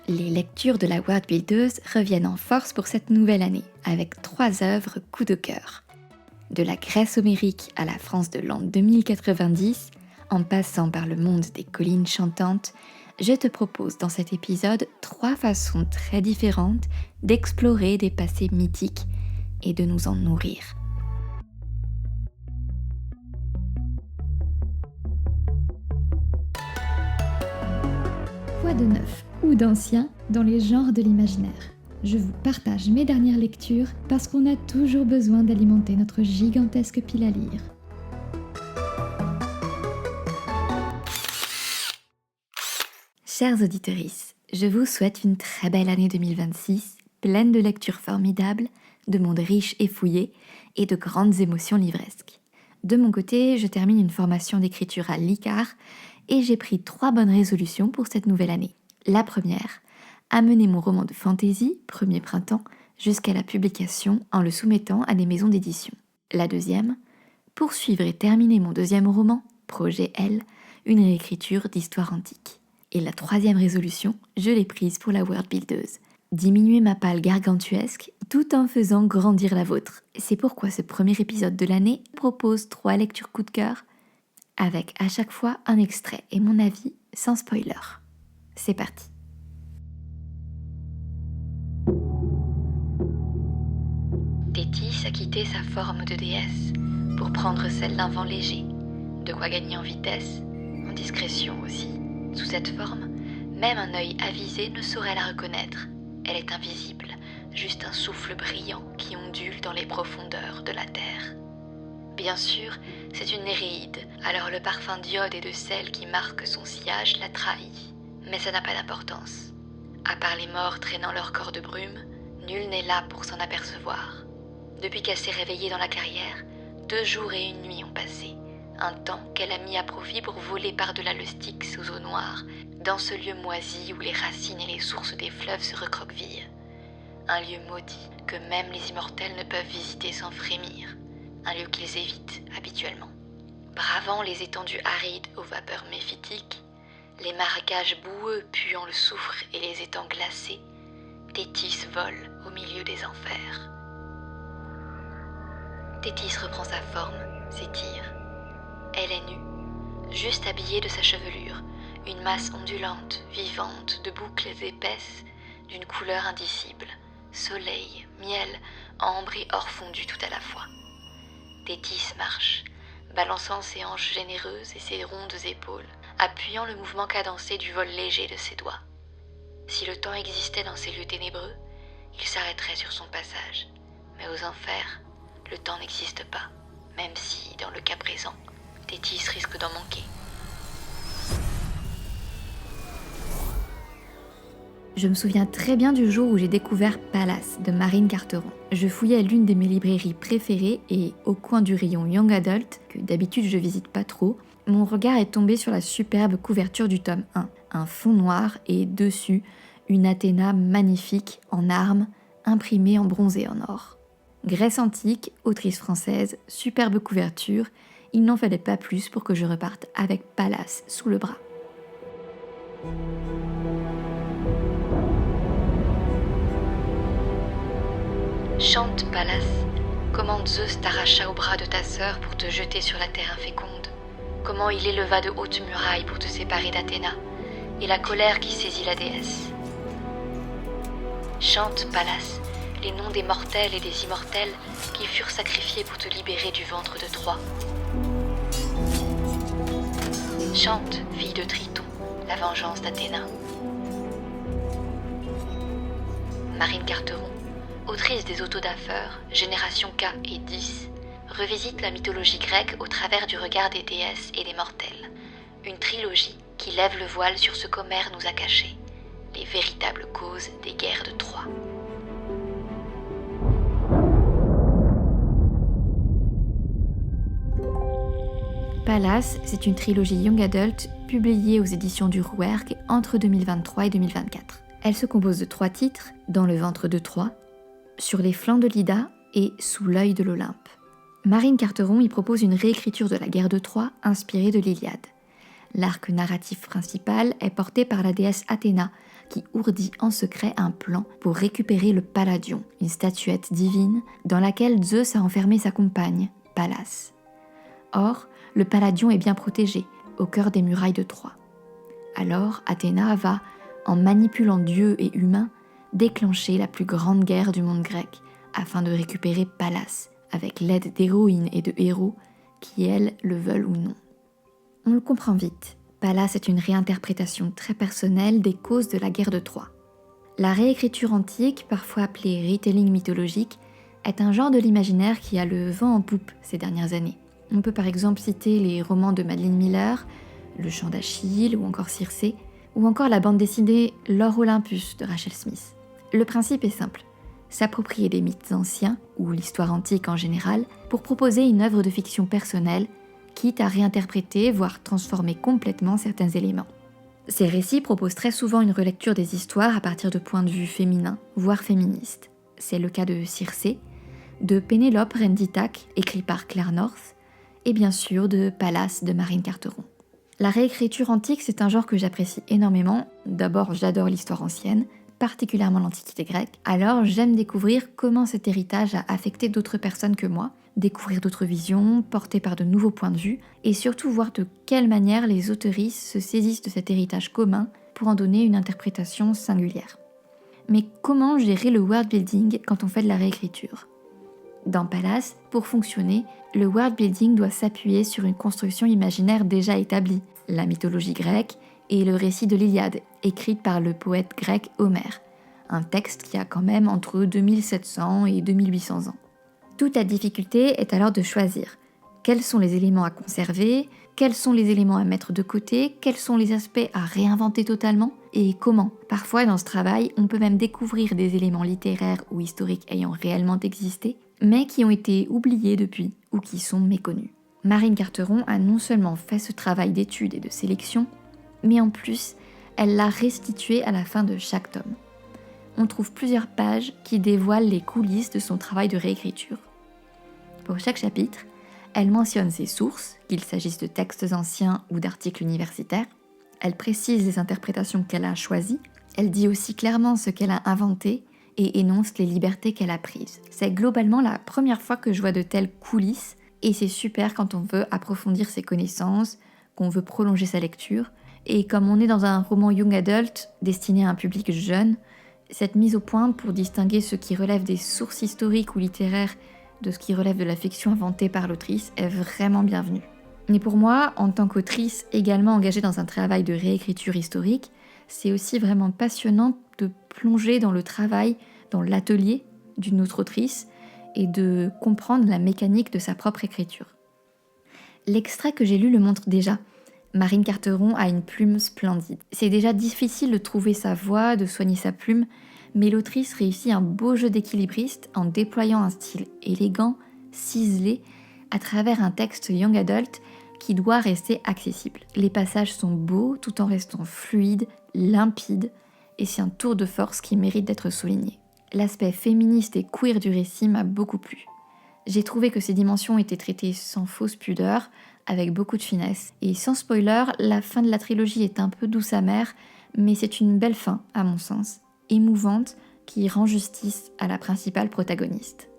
Les lectures de la World Builders reviennent en force pour cette nouvelle année, avec 3 œuvres coup de cœur. De la Grèce homérique à la France de l'an 2090, en passant par le monde des collines chantantes, je te propose dans cet épisode 3 façons très différentes d'explorer des passés mythiques et de nous en nourrir. Quoi de neuf ou d'ancien dans les genres de l'imaginaire ? Je vous partage mes dernières lectures parce qu'on a toujours besoin d'alimenter notre gigantesque pile à lire. Chers auditeurs, je vous souhaite une très belle année 2026, pleine de lectures formidables, de mondes riches et fouillés et de grandes émotions livresques. De mon côté, je termine une formation d'écriture à l'ICAR et j'ai pris 3 bonnes résolutions pour cette nouvelle année. La première, amener mon roman de fantasy, Premier printemps, jusqu'à la publication en le soumettant à des maisons d'édition. La deuxième, poursuivre et terminer mon 2e roman, Projet L, une réécriture d'histoire antique. Et la 3e résolution, je l'ai prise pour la World Builders. Diminuer ma palle gargantuesque tout en faisant grandir la vôtre. C'est pourquoi ce premier épisode de l'année propose 3 lectures coup de cœur, avec à chaque fois un extrait et mon avis sans spoiler. C'est parti. Thétis a quitté sa forme de déesse pour prendre celle d'un vent léger, de quoi gagner en vitesse, en discrétion aussi. Sous cette forme, même un œil avisé ne saurait la reconnaître. Elle est invisible, juste un souffle brillant qui ondule dans les profondeurs de la terre. Bien sûr, c'est une Néréide, alors le parfum d'iode et de sel qui marque son sillage la trahit. Mais ça n'a pas d'importance. À part les morts traînant leur corps de brume, nul n'est là pour s'en apercevoir. Depuis qu'elle s'est réveillée dans la carrière, 2 jours et 1 nuit ont passé. Un temps qu'elle a mis à profit pour voler par-delà le Styx aux eaux noires, dans ce lieu moisi où les racines et les sources des fleuves se recroquevillent. Un lieu maudit que même les immortels ne peuvent visiter sans frémir. Un lieu qu'ils évitent habituellement. Bravant les étendues arides aux vapeurs méphitiques, les marécages boueux puant le soufre et les étangs glacés, Thétis vole au milieu des enfers. Thétis reprend sa forme, s'étire. Elle est nue, juste habillée de sa chevelure, une masse ondulante, vivante, de boucles épaisses, d'une couleur indicible, soleil, miel, ambre et or fondu tout à la fois. Thétis marche, balançant ses hanches généreuses et ses rondes épaules, appuyant le mouvement cadencé du vol léger de ses doigts. Si le temps existait dans ces lieux ténébreux, il s'arrêterait sur son passage. Mais aux enfers, le temps n'existe pas, même si, dans le cas présent, Thétis risque d'en manquer. Je me souviens très bien du jour où j'ai découvert Pallas de Marine Carteron. Je fouillais l'une de mes librairies préférées et au coin du rayon Young Adult, que d'habitude je visite pas trop, mon regard est tombé sur la superbe couverture du tome 1. Un fond noir et dessus, une Athéna magnifique en armes, imprimée en bronze et en or. Grèce antique, autrice française, superbe couverture, il n'en fallait pas plus pour que je reparte avec Pallas sous le bras. Chante, Pallas, comment Zeus t'arracha au bras de ta sœur pour te jeter sur la terre inféconde, comment il éleva de hautes murailles pour te séparer d'Athéna, et la colère qui saisit la déesse. Chante, Pallas, les noms des mortels et des immortels qui furent sacrifiés pour te libérer du ventre de Troie. Chante, fille de Triton, la vengeance d'Athéna. Marine Carteron, autrice des Autodafeurs, Génération K et 10, revisite la mythologie grecque au travers du regard des déesses et des mortels. Une trilogie qui lève le voile sur ce qu'Homère nous a caché, les véritables causes des guerres de Troie. Pallas, c'est une trilogie Young Adult publiée aux éditions du Rouergue entre 2023 et 2024. Elle se compose de 3 titres, Dans le ventre de Troie, Sur les flancs de l'Ida et Sous l'œil de l'Olympe. Marine Carteron y propose une réécriture de la guerre de Troie inspirée de l'Iliade. L'arc narratif principal est porté par la déesse Athéna, qui ourdit en secret un plan pour récupérer le Palladion, une statuette divine dans laquelle Zeus a enfermé sa compagne, Pallas. Or, le Palladion est bien protégé, au cœur des murailles de Troie. Alors, Athéna va, en manipulant dieux et humains, déclencher la plus grande guerre du monde grec, afin de récupérer Pallas, avec l'aide d'héroïnes et de héros qui, elles, le veulent ou non. On le comprend vite, Pallas est une réinterprétation très personnelle des causes de la guerre de Troie. La réécriture antique, parfois appelée retelling mythologique, est un genre de l'imaginaire qui a le vent en poupe ces dernières années. On peut par exemple citer les romans de Madeline Miller, Le Chant d'Achille ou encore Circé, ou encore la bande dessinée L'Or Olympus de Rachel Smith. Le principe est simple, s'approprier des mythes anciens, ou l'histoire antique en général, pour proposer une œuvre de fiction personnelle, quitte à réinterpréter, voire transformer complètement certains éléments. Ces récits proposent très souvent une relecture des histoires à partir de points de vue féminins, voire féministes. C'est le cas de Circé, de Pénélope, reine d'Ithaque, écrit par Claire North, et bien sûr de Pallas de Marine Carteron. La réécriture antique, c'est un genre que j'apprécie énormément. D'abord, j'adore l'histoire ancienne, particulièrement l'Antiquité grecque. Alors, j'aime découvrir comment cet héritage a affecté d'autres personnes que moi, découvrir d'autres visions, portées par de nouveaux points de vue, et surtout voir de quelle manière les auteurices se saisissent de cet héritage commun pour en donner une interprétation singulière. Mais comment gérer le world building quand on fait de la réécriture ? Dans Pallas, pour fonctionner, le world building doit s'appuyer sur une construction imaginaire déjà établie, la mythologie grecque et le récit de l'Iliade, écrite par le poète grec Homère, un texte qui a quand même entre 2700 et 2800 ans. Toute la difficulté est alors de choisir quels sont les éléments à conserver, quels sont les éléments à mettre de côté, quels sont les aspects à réinventer totalement et comment. Parfois dans ce travail, on peut même découvrir des éléments littéraires ou historiques ayant réellement existé, mais qui ont été oubliés depuis ou qui sont méconnus. Marine Carteron a non seulement fait ce travail d'étude et de sélection, mais en plus, elle l'a restitué à la fin de chaque tome. On trouve plusieurs pages qui dévoilent les coulisses de son travail de réécriture. Pour chaque chapitre, elle mentionne ses sources, qu'il s'agisse de textes anciens ou d'articles universitaires. Elle précise les interprétations qu'elle a choisies. Elle dit aussi clairement ce qu'elle a inventé et énonce les libertés qu'elle a prises. C'est globalement la première fois que je vois de telles coulisses et c'est super quand on veut approfondir ses connaissances, qu'on veut prolonger sa lecture. Et comme on est dans un roman young adult destiné à un public jeune, cette mise au point pour distinguer ce qui relève des sources historiques ou littéraires de ce qui relève de la fiction inventée par l'autrice est vraiment bienvenue. Mais pour moi, en tant qu'autrice également engagée dans un travail de réécriture historique, c'est aussi vraiment passionnant de plonger dans le travail, dans l'atelier d'une autre autrice et de comprendre la mécanique de sa propre écriture. L'extrait que j'ai lu le montre déjà. Marine Carteron a une plume splendide. C'est déjà difficile de trouver sa voix, de soigner sa plume, mais l'autrice réussit un beau jeu d'équilibriste en déployant un style élégant, ciselé, à travers un texte young adult qui doit rester accessible. Les passages sont beaux tout en restant fluides, limpides, et c'est un tour de force qui mérite d'être souligné. L'aspect féministe et queer du récit m'a beaucoup plu. J'ai trouvé que ces dimensions étaient traitées sans fausse pudeur, avec beaucoup de finesse. Et sans spoiler, la fin de la trilogie est un peu douce amère, mais c'est une belle fin, à mon sens, émouvante, qui rend justice à la principale protagoniste.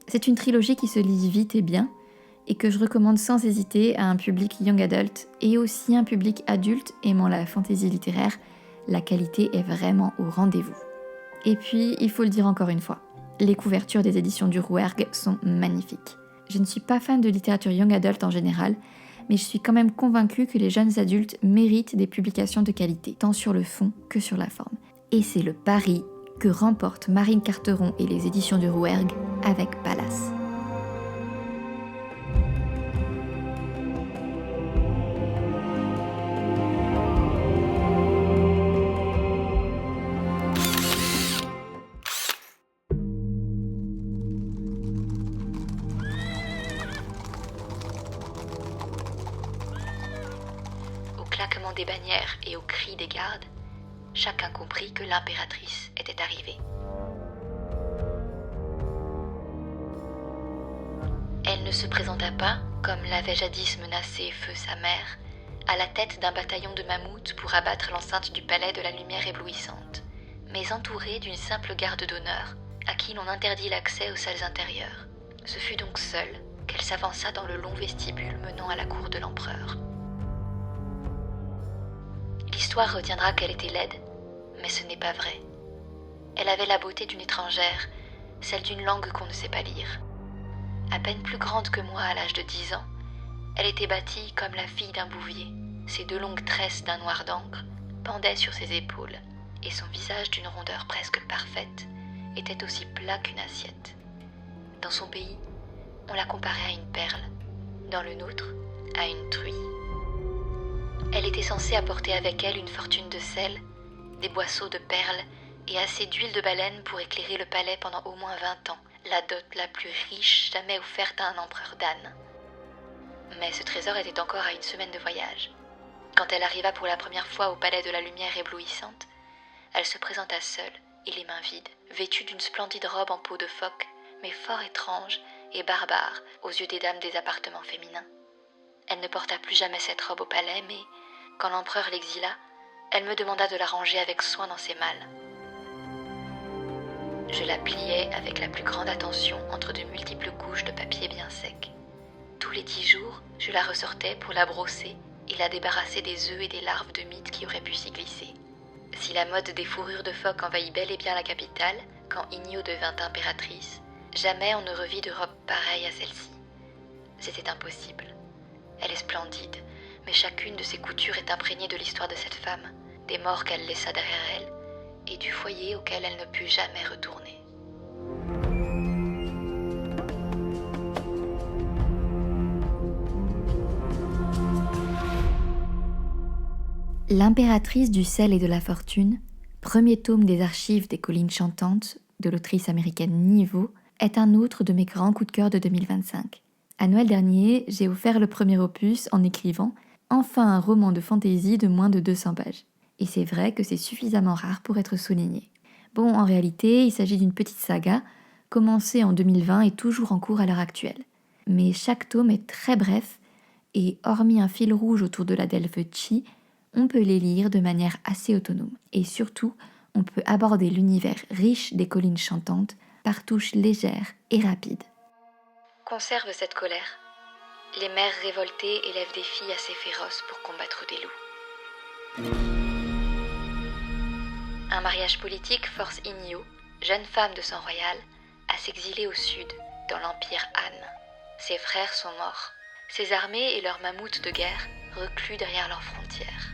C'est une trilogie qui se lit vite et bien, et que je recommande sans hésiter à un public young adult, et aussi un public adulte aimant la fantaisie littéraire. La qualité est vraiment au rendez-vous. Et puis, il faut le dire encore une fois, les couvertures des éditions du Rouergue sont magnifiques. Je ne suis pas fan de littérature young adult en général, mais je suis quand même convaincue que les jeunes adultes méritent des publications de qualité, tant sur le fond que sur la forme. Et c'est le pari que remportent Marine Carteron et les éditions du Rouergue avec Pallas. Claquement des bannières et aux cris des gardes, chacun comprit que l'impératrice était arrivée. Elle ne se présenta pas, comme l'avait jadis menacé feu sa mère, à la tête d'un bataillon de mammouths pour abattre l'enceinte du palais de la lumière éblouissante, mais entourée d'une simple garde d'honneur à qui l'on interdit l'accès aux salles intérieures. Ce fut donc seule qu'elle s'avança dans le long vestibule menant à la cour de l'empereur. L'histoire retiendra qu'elle était laide, mais ce n'est pas vrai. Elle avait la beauté d'une étrangère, celle d'une langue qu'on ne sait pas lire. À peine plus grande que moi à l'âge de 10 ans, elle était bâtie comme la fille d'un bouvier. Ses 2 longues tresses d'un noir d'encre pendaient sur ses épaules, et son visage d'une rondeur presque parfaite était aussi plat qu'une assiette. Dans son pays, on la comparait à une perle, dans le nôtre, à une truie. Elle était censée apporter avec elle une fortune de sel, des boisseaux de perles et assez d'huile de baleine pour éclairer le palais pendant au moins 20 ans, la dot la plus riche jamais offerte à un empereur d'âne. Mais ce trésor était encore à une semaine de voyage. Quand elle arriva pour la première fois au palais de la lumière éblouissante, elle se présenta seule et les mains vides, vêtue d'une splendide robe en peau de phoque, mais fort étrange et barbare aux yeux des dames des appartements féminins. Elle ne porta plus jamais cette robe au palais, mais, quand l'empereur l'exila, elle me demanda de la ranger avec soin dans ses malles. Je la pliai avec la plus grande attention entre de multiples couches de papier bien sec. Tous les 10 jours, je la ressortais pour la brosser et la débarrasser des œufs et des larves de mythes qui auraient pu s'y glisser. Si la mode des fourrures de phoque envahit bel et bien la capitale, quand Inyo devint impératrice, jamais on ne revit de robe pareille à celle-ci. C'était impossible. Elle est splendide, mais chacune de ses coutures est imprégnée de l'histoire de cette femme, des morts qu'elle laissa derrière elle, et du foyer auquel elle ne put jamais retourner. L'impératrice du sel et de la fortune, premier tome des archives des collines chantantes de l'autrice américaine Nivo, est un autre de mes grands coups de cœur de 2025. À Noël dernier, j'ai offert le premier opus en écrivant enfin un roman de fantaisie de moins de 200 pages. Et c'est vrai que c'est suffisamment rare pour être souligné. Bon, en réalité, il s'agit d'une petite saga, commencée en 2020 et toujours en cours à l'heure actuelle. Mais chaque tome est très bref, et hormis un fil rouge autour de la Delphes Chi, on peut les lire de manière assez autonome. Et surtout, on peut aborder l'univers riche des collines chantantes par touches légères et rapides. Conserve cette colère. Les mères révoltées élèvent des filles assez féroces pour combattre des loups. Un mariage politique force Inyo, jeune femme de sang royal, à s'exiler au sud, dans l'empire Han. Ses frères sont morts, ses armées et leurs mammouths de guerre reclus derrière leurs frontières.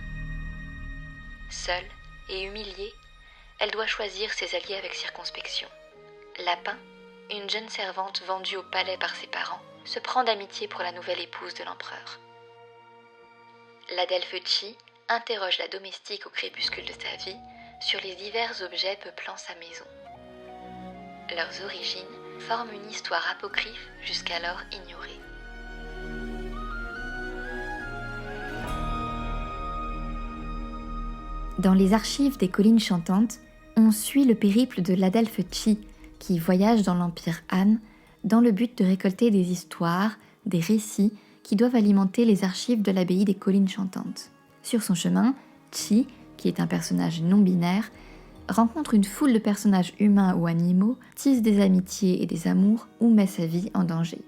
Seule et humiliée, elle doit choisir ses alliés avec circonspection. Lapin, une jeune servante vendue au palais par ses parents, se prend d'amitié pour la nouvelle épouse de l'empereur. La Delphes Chi interroge la domestique au crépuscule de sa vie sur les divers objets peuplant sa maison. Leurs origines forment une histoire apocryphe jusqu'alors ignorée. Dans les archives des collines chantantes, on suit le périple de l'Adelphes Chi, qui voyage dans l'empire Han dans le but de récolter des histoires, des récits qui doivent alimenter les archives de l'abbaye des collines chantantes. Sur son chemin, Chi, qui est un personnage non-binaire, rencontre une foule de personnages humains ou animaux, tisse des amitiés et des amours ou met sa vie en danger.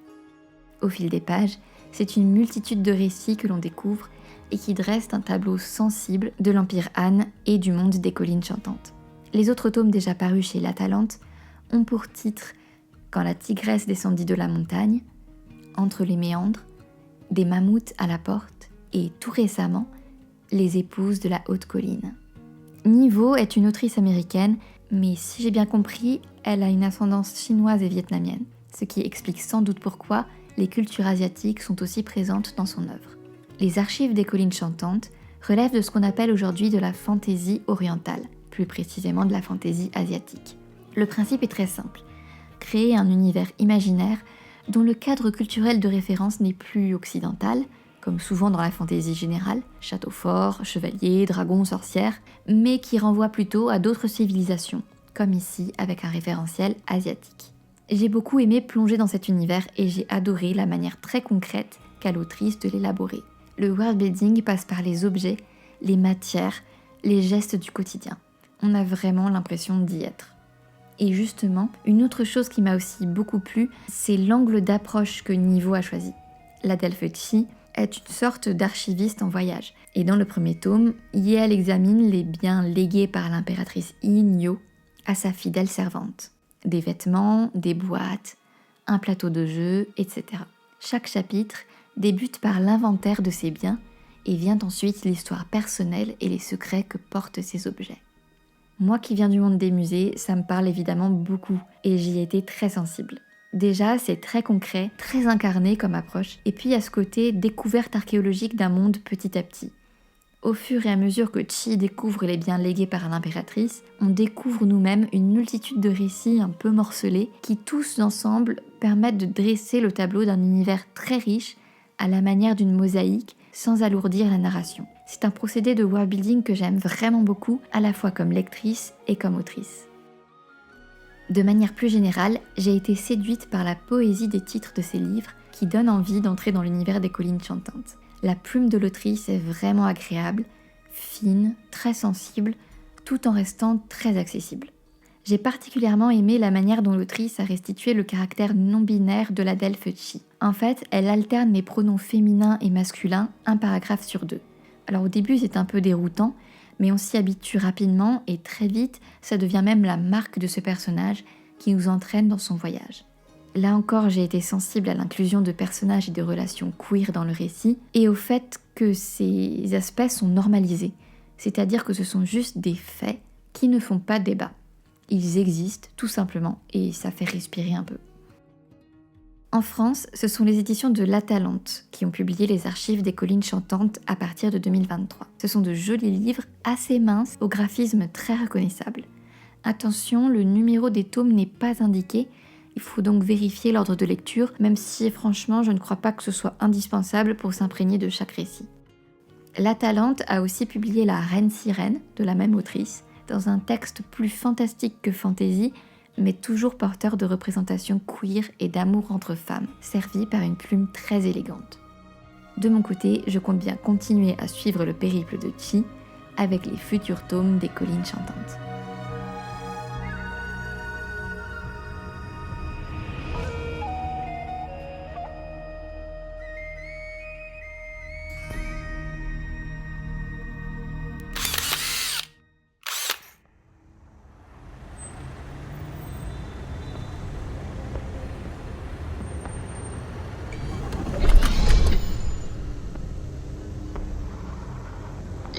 Au fil des pages, c'est une multitude de récits que l'on découvre et qui dressent un tableau sensible de l'Empire Han et du monde des collines chantantes. Les autres tomes déjà parus chez l'Atalante ont pour titre « Quand la tigresse descendit de la montagne »,« Entre les méandres »,« Des mammouths à la porte » et tout récemment « Les épouses de la haute colline ». Nivo est une autrice américaine, mais si j'ai bien compris, elle a une ascendance chinoise et vietnamienne, ce qui explique sans doute pourquoi les cultures asiatiques sont aussi présentes dans son œuvre. Les archives des collines chantantes relèvent de ce qu'on appelle aujourd'hui de la fantaisie orientale, plus précisément de la fantaisie asiatique. Le principe est très simple, créer un univers imaginaire dont le cadre culturel de référence n'est plus occidental, comme souvent dans la fantaisie générale, château fort, chevalier, dragon, sorcière, mais qui renvoie plutôt à d'autres civilisations, comme ici avec un référentiel asiatique. J'ai beaucoup aimé plonger dans cet univers et j'ai adoré la manière très concrète qu'a l'autrice de l'élaborer. Le worldbuilding passe par les objets, les matières, les gestes du quotidien. On a vraiment l'impression d'y être. Et justement, une autre chose qui m'a aussi beaucoup plu, c'est l'angle d'approche que Niveau a choisi. L'Adelphi est une sorte d'archiviste en voyage. Et dans le premier tome, Yael examine les biens légués par l'impératrice Inyo à sa fidèle servante. Des vêtements, des boîtes, un plateau de jeu, etc. Chaque chapitre débute par l'inventaire de ces biens et vient ensuite l'histoire personnelle et les secrets que portent ces objets. Moi qui viens du monde des musées, ça me parle évidemment beaucoup et j'y ai été très sensible. Déjà, c'est très concret, très incarné comme approche, et puis il y a ce côté découverte archéologique d'un monde petit à petit. Au fur et à mesure que Chi découvre les biens légués par l'impératrice, on découvre nous-mêmes une multitude de récits un peu morcelés qui tous ensemble permettent de dresser le tableau d'un univers très riche à la manière d'une mosaïque sans alourdir la narration. C'est un procédé de worldbuilding que j'aime vraiment beaucoup, à la fois comme lectrice et comme autrice. De manière plus générale, j'ai été séduite par la poésie des titres de ces livres qui donnent envie d'entrer dans l'univers des collines chantantes. La plume de l'autrice est vraiment agréable, fine, très sensible, tout en restant très accessible. J'ai particulièrement aimé la manière dont l'autrice a restitué le caractère non-binaire de l'Adelphi. En fait, elle alterne les pronoms féminins et masculins, un paragraphe sur 2. Alors au début, c'est un peu déroutant, mais on s'y habitue rapidement et très vite, ça devient même la marque de ce personnage qui nous entraîne dans son voyage. Là encore, j'ai été sensible à l'inclusion de personnages et de relations queer dans le récit et au fait que ces aspects sont normalisés, c'est-à-dire que ce sont juste des faits qui ne font pas débat. Ils existent tout simplement et ça fait respirer un peu. En France, ce sont les éditions de La Talente qui ont publié les archives des collines chantantes à partir de 2023. Ce sont de jolis livres assez minces au graphisme très reconnaissable. Attention, le numéro des tomes n'est pas indiqué, il faut donc vérifier l'ordre de lecture, même si franchement je ne crois pas que ce soit indispensable pour s'imprégner de chaque récit. La Talente a aussi publié La Reine Sirène de la même autrice, dans un texte plus fantastique que fantasy, mais toujours porteur de représentations queer et d'amour entre femmes, servi par une plume très élégante. De mon côté, je compte bien continuer à suivre le périple de Chi avec les futurs tomes des collines chantantes.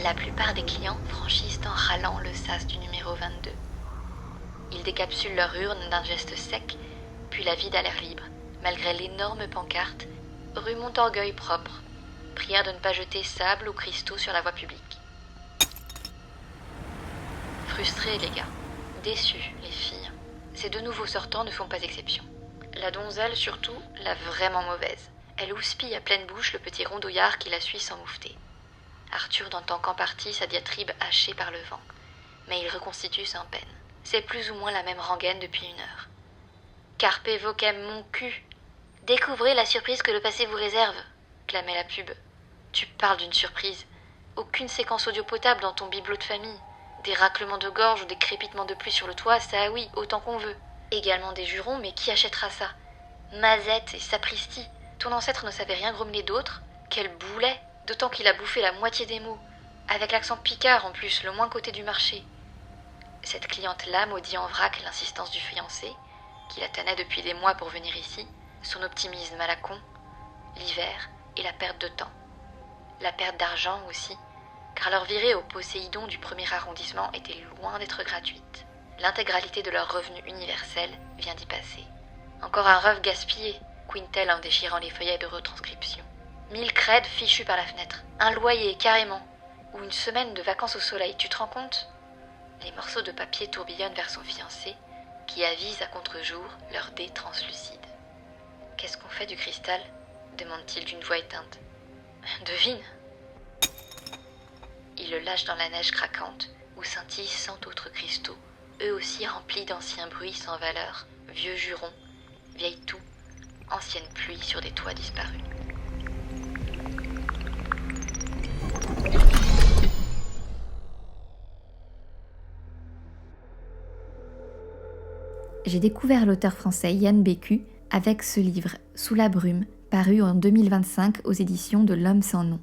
La plupart des clients franchissent en râlant le sas du numéro 22. Ils décapsulent leur urne d'un geste sec, puis la vident à l'air libre, malgré l'énorme pancarte « Rue Montorgueil propre. Prière de ne pas jeter sable ou cristaux sur la voie publique. » Frustrés les gars, déçus les filles. Ces deux nouveaux sortants ne font pas exception. La donzelle surtout, la vraiment mauvaise. Elle houspille à pleine bouche le petit rondouillard qui la suit sans moufter. Arthur n'entend qu'en partie sa diatribe hachée par le vent, mais il reconstitue sans peine. C'est plus ou moins la même rengaine depuis 1 heure. Carpe vocem mon cul. Découvrez la surprise que le passé vous réserve, clamait la pub. Tu parles d'une surprise. Aucune séquence audio potable dans ton bibelot de famille. Des raclements de gorge ou des crépitements de pluie sur le toit, ça oui, autant qu'on veut. Également des jurons, mais qui achètera ça? Mazette et sapristi. Ton ancêtre ne savait rien grommeler d'autre? Quel boulet! D'autant qu'il a bouffé la moitié des mots, avec l'accent picard en plus, le moins coté du marché. Cette cliente-là maudit en vrac l'insistance du fiancé, qui la tannait depuis des mois pour venir ici, son optimisme à la con, l'hiver et la perte de temps. La perte d'argent aussi, car leur virée au Poséidon du 1er arrondissement était loin d'être gratuite. L'intégralité de leur revenu universel vient d'y passer. Encore un rêve gaspillé, couine-t-elle en déchirant les feuillets de retranscription. 1000 crêdes fichues par la fenêtre, un loyer carrément, ou une semaine de vacances au soleil, tu te rends compte? Les morceaux de papier tourbillonnent vers son fiancé, qui avise à contre-jour leur dé translucide. Qu'est-ce qu'on fait du cristal? Demande-t-il d'une voix éteinte. Devine. Il le lâche dans la neige craquante, où scintillent 100 autres cristaux, eux aussi remplis d'anciens bruits sans valeur, vieux jurons, vieilles toux, anciennes pluies sur des toits disparus. J'ai découvert l'auteur français Yann Bécu avec ce livre Sous la brume, paru en 2025 aux éditions de L'Homme sans nom.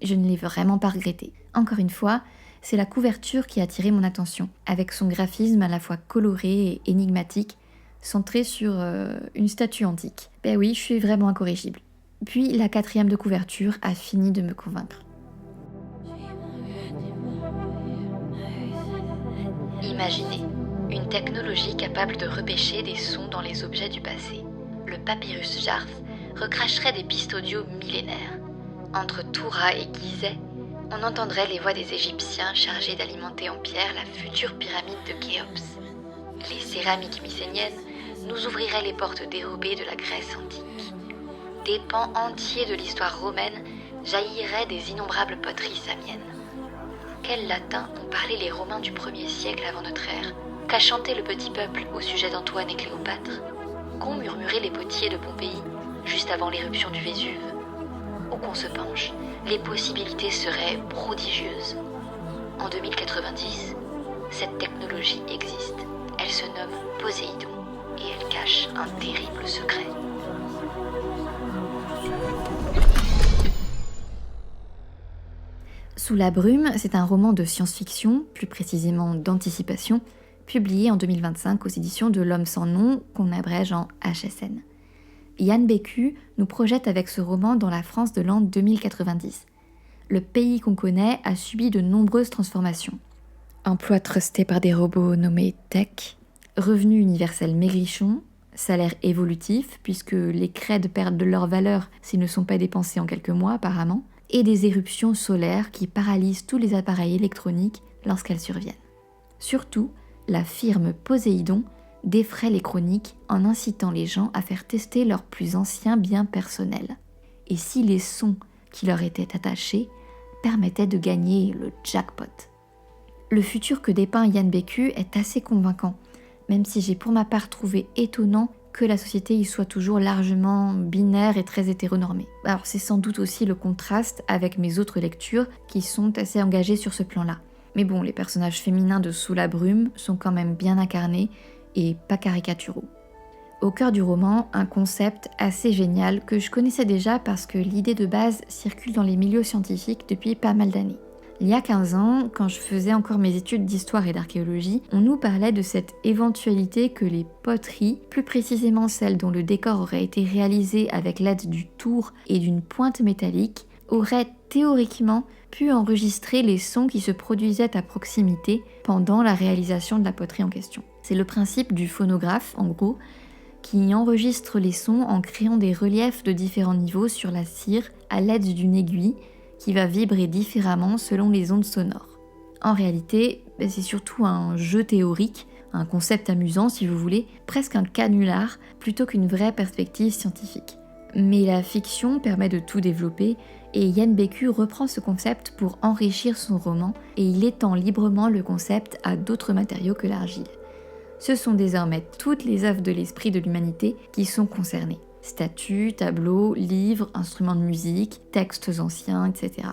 Je ne l'ai vraiment pas regretté. Encore une fois, c'est la couverture qui a attiré mon attention, avec son graphisme à la fois coloré et énigmatique, centré sur une statue antique. Ben oui, je suis vraiment incorrigible. Puis la 4e de couverture a fini de me convaincre. Imaginez une technologie capable de repêcher des sons dans les objets du passé. Le papyrus Jarth recracherait des pistes audio millénaires. Entre Toura et Gizeh, on entendrait les voix des Égyptiens chargés d'alimenter en pierre la future pyramide de Khéops. Les céramiques mycéniennes nous ouvriraient les portes dérobées de la Grèce antique. Des pans entiers de l'histoire romaine jailliraient des innombrables poteries samiennes. Quel latin ont parlé les Romains du 1er siècle avant notre ère? Qu'a chanté le petit peuple au sujet d'Antoine et Cléopâtre? Qu'ont murmuré les potiers de Pompéi juste avant l'éruption du Vésuve? Où qu'on se penche, les possibilités seraient prodigieuses. En 2090, cette technologie existe. Elle se nomme Poséidon et elle cache un terrible secret. Sous la brume, c'est un roman de science-fiction, plus précisément d'anticipation, publié en 2025 aux éditions de L'Homme sans nom, qu'on abrège en HSN. Yann Bécu nous projette avec ce roman dans la France de l'an 2090. Le pays qu'on connaît a subi de nombreuses transformations. Emploi trusté par des robots nommés tech, revenu universel maigrichon, salaire évolutif, puisque les creds perdent de leur valeur s'ils ne sont pas dépensés en quelques mois apparemment, et des éruptions solaires qui paralysent tous les appareils électroniques lorsqu'elles surviennent. Surtout, la firme Poséidon défraie les chroniques en incitant les gens à faire tester leurs plus anciens biens personnels. Et si les sons qui leur étaient attachés permettaient de gagner le jackpot. Le futur que dépeint Yann Bécu est assez convaincant, même si j'ai pour ma part trouvé étonnant que la société y soit toujours largement binaire et très hétéronormée. Alors c'est sans doute aussi le contraste avec mes autres lectures qui sont assez engagées sur ce plan-là. Mais bon, les personnages féminins de Sous la brume sont quand même bien incarnés et pas caricaturaux. Au cœur du roman, un concept assez génial que je connaissais déjà parce que l'idée de base circule dans les milieux scientifiques depuis pas mal d'années. Il y a 15 ans, quand je faisais encore mes études d'histoire et d'archéologie, on nous parlait de cette éventualité que les poteries, plus précisément celles dont le décor aurait été réalisé avec l'aide du tour et d'une pointe métallique, auraient théoriquement pu enregistrer les sons qui se produisaient à proximité pendant la réalisation de la poterie en question. C'est le principe du phonographe, en gros, qui enregistre les sons en créant des reliefs de différents niveaux sur la cire à l'aide d'une aiguille qui va vibrer différemment selon les ondes sonores. En réalité, c'est surtout un jeu théorique, un concept amusant si vous voulez, presque un canular plutôt qu'une vraie perspective scientifique. Mais la fiction permet de tout développer et Yann Bécu reprend ce concept pour enrichir son roman et il étend librement le concept à d'autres matériaux que l'argile. Ce sont désormais toutes les œuvres de l'esprit de l'humanité qui sont concernées. Statues, tableaux, livres, instruments de musique, textes anciens, etc.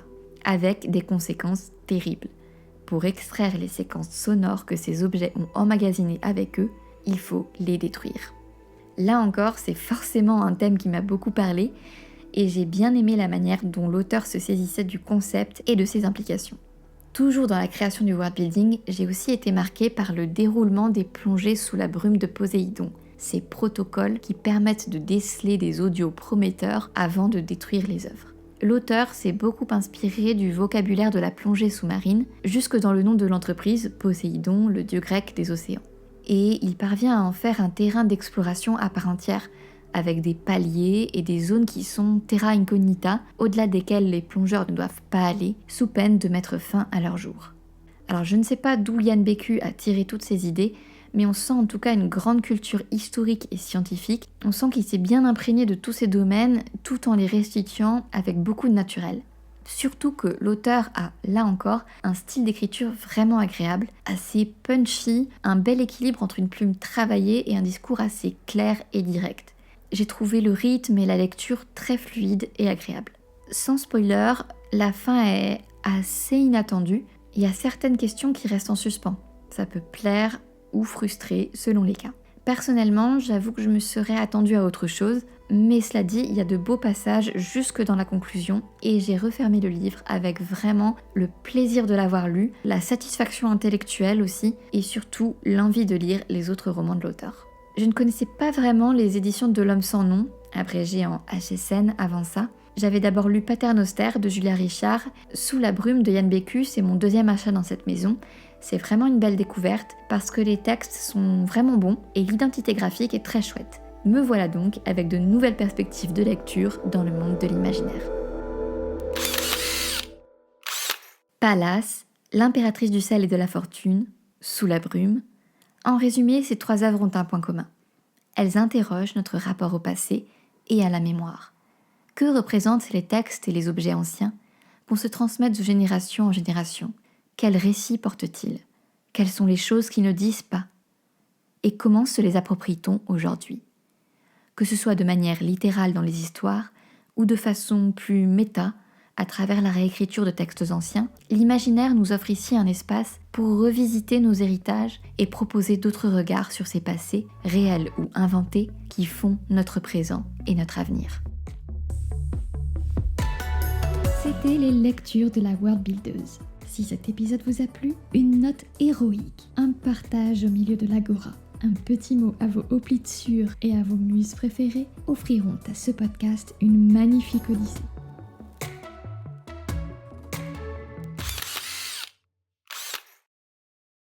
Avec des conséquences terribles. Pour extraire les séquences sonores que ces objets ont emmagasinées avec eux, il faut les détruire. Là encore, c'est forcément un thème qui m'a beaucoup parlé et j'ai bien aimé la manière dont l'auteur se saisissait du concept et de ses implications. Toujours dans la création du worldbuilding, j'ai aussi été marquée par le déroulement des plongées sous la brume de Poséidon, ces protocoles qui permettent de déceler des audios prometteurs avant de détruire les œuvres. L'auteur s'est beaucoup inspiré du vocabulaire de la plongée sous-marine, jusque dans le nom de l'entreprise, Poséidon, le dieu grec des océans. Et il parvient à en faire un terrain d'exploration à part entière, avec des paliers et des zones qui sont terra incognita, au-delà desquelles les plongeurs ne doivent pas aller, sous peine de mettre fin à leur jour. Alors je ne sais pas d'où Yann Bécu a tiré toutes ces idées, mais on sent en tout cas une grande culture historique et scientifique. On sent qu'il s'est bien imprégné de tous ces domaines, tout en les restituant avec beaucoup de naturel. Surtout que l'auteur a, là encore, un style d'écriture vraiment agréable, assez punchy, un bel équilibre entre une plume travaillée et un discours assez clair et direct. J'ai trouvé le rythme et la lecture très fluide et agréable. Sans spoiler, la fin est assez inattendue. Il y a certaines questions qui restent en suspens. Ça peut plaire ou frustrer selon les cas. Personnellement, j'avoue que je me serais attendue à autre chose, mais cela dit, il y a de beaux passages jusque dans la conclusion et j'ai refermé le livre avec vraiment le plaisir de l'avoir lu, la satisfaction intellectuelle aussi et surtout l'envie de lire les autres romans de l'auteur. Je ne connaissais pas vraiment les éditions de L'Homme sans nom, abrégé en HSN avant ça. J'avais d'abord lu Paternoster de Julia Richard, Sous la brume de Yann Bécu, c'est mon deuxième achat dans cette maison. C'est vraiment une belle découverte parce que les textes sont vraiment bons et l'identité graphique est très chouette. Me voilà donc avec de nouvelles perspectives de lecture dans le monde de l'imaginaire. Pallas, l'impératrice du sel et de la fortune, Sous la brume. En résumé, ces 3 œuvres ont un point commun. Elles interrogent notre rapport au passé et à la mémoire. Que représentent les textes et les objets anciens qu'on se transmettent de génération en génération ? Quels récits portent-ils ? Quelles sont les choses qui ne disent pas ? Et comment se les approprie-t-on aujourd'hui ? Que ce soit de manière littérale dans les histoires ou de façon plus méta, à travers la réécriture de textes anciens, l'imaginaire nous offre ici un espace pour revisiter nos héritages et proposer d'autres regards sur ces passés, réels ou inventés, qui font notre présent et notre avenir. C'était les lectures de la World Builders. Si cet épisode vous a plu, une note héroïque, un partage au milieu de l'agora, un petit mot à vos hoplites sûrs et à vos muses préférées offriront à ce podcast une magnifique odyssée.